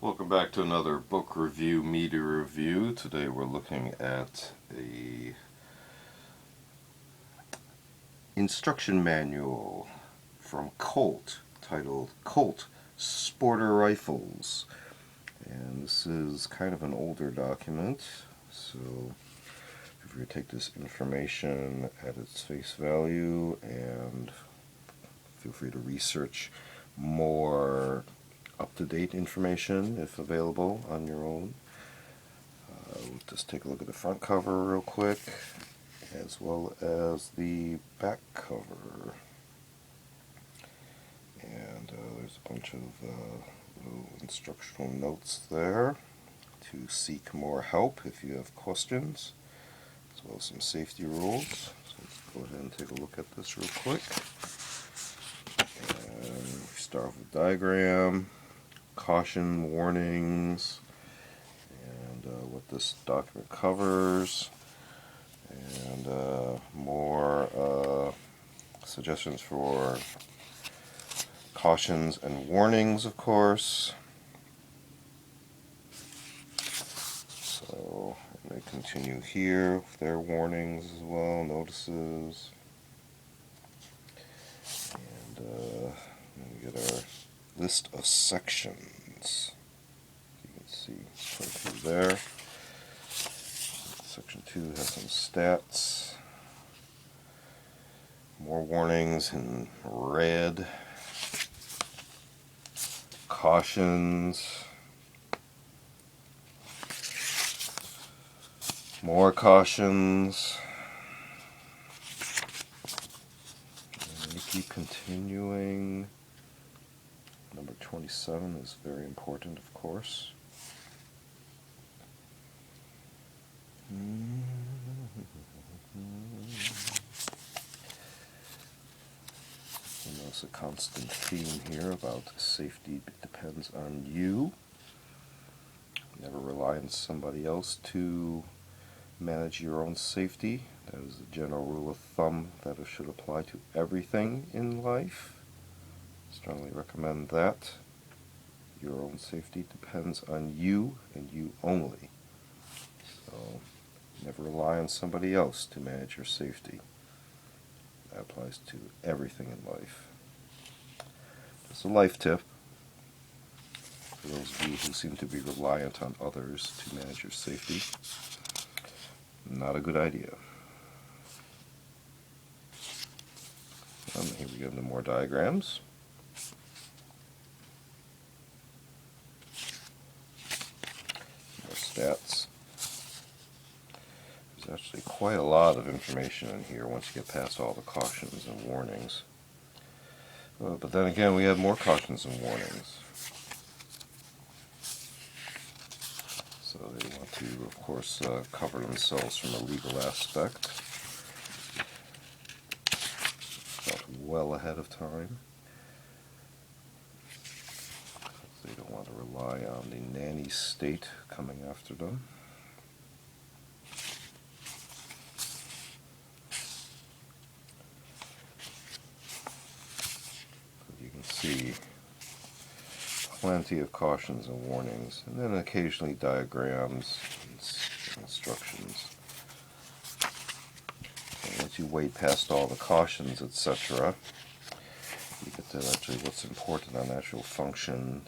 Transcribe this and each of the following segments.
Welcome back to another book review, media review. Today we're looking at a instruction manual from Colt titled Colt Sporter Rifles. And this is kind of an older document, so if you take this information at its face value and feel free to research more up-to-date information if available on your own. We'll just take a look at the front cover real quick, as well as the back cover. And there's a bunch of little instructional notes there to seek more help if you have questions, as well as some safety rules. So let's go ahead and take a look at this real quick. And we start off with a diagram, caution, warnings, and what this document covers, and more suggestions for cautions and warnings, of course. So they continue here with their warnings as well, notices, and we get our list of sections. You can see right through there. Section 2 has some stats, more warnings in red, cautions, more cautions, and we keep continuing. Number 27 is very important, of course. And there's a constant theme here about safety depends on you. Never rely on somebody else to manage your own safety. That is a general rule of thumb that should apply to everything in life. Strongly recommend that. Your own safety depends on you and you only. So never rely on somebody else to manage your safety. That applies to everything in life. Just a life tip for those of you who seem to be reliant on others to manage your safety. Not a good idea. Here we go into more diagrams. More stats. There's actually quite a lot of information in here once you get past all the cautions and warnings. But then again, we have more cautions and warnings. So they want to, of course, cover themselves from a legal aspect. Thought well ahead of time. They don't want to rely on the nanny state coming after them. You can see plenty of cautions and warnings, and then occasionally diagrams and instructions. And once you wade past all the cautions, etc., you get to actually what's important on actual function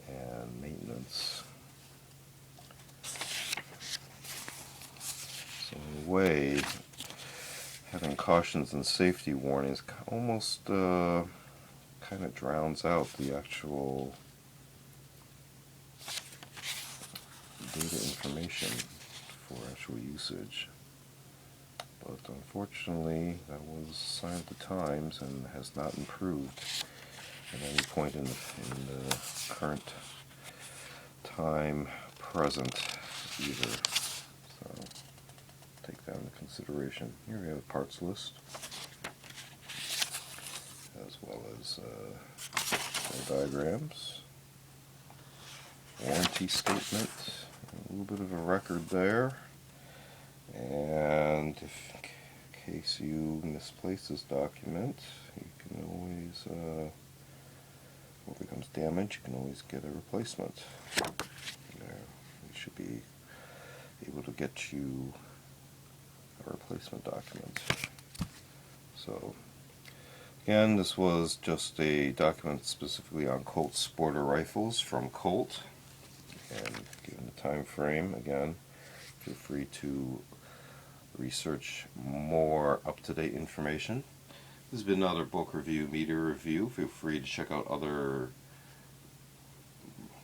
and maintenance. So in a way, having cautions and safety warnings almost kind of drowns out the actual data information for actual usage. But unfortunately, that was a sign of the times and has not improved at any point in the current time present either. So take that into consideration. Here we have a parts list, as well as diagrams, warranty statement, a little bit of a record there, and in case you misplace this document, you can always what becomes damaged, you can always get a replacement. We should be able to get you a replacement document. So again, this was just a document specifically on Colt Sporter rifles from Colt, and given the time frame, again, feel free to research more up-to-date information. This has been another book review, media review. Feel free to check out other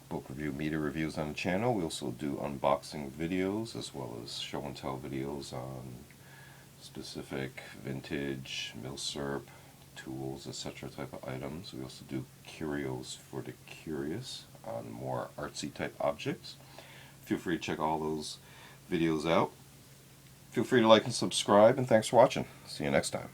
book review, media reviews on the channel. We also do unboxing videos as well as show and tell videos on specific vintage, milsurp, tools, etc. type of items. We also do curios for the curious on more artsy type objects. Feel free to check all those videos out. Feel free to like and subscribe, and thanks for watching. See you next time.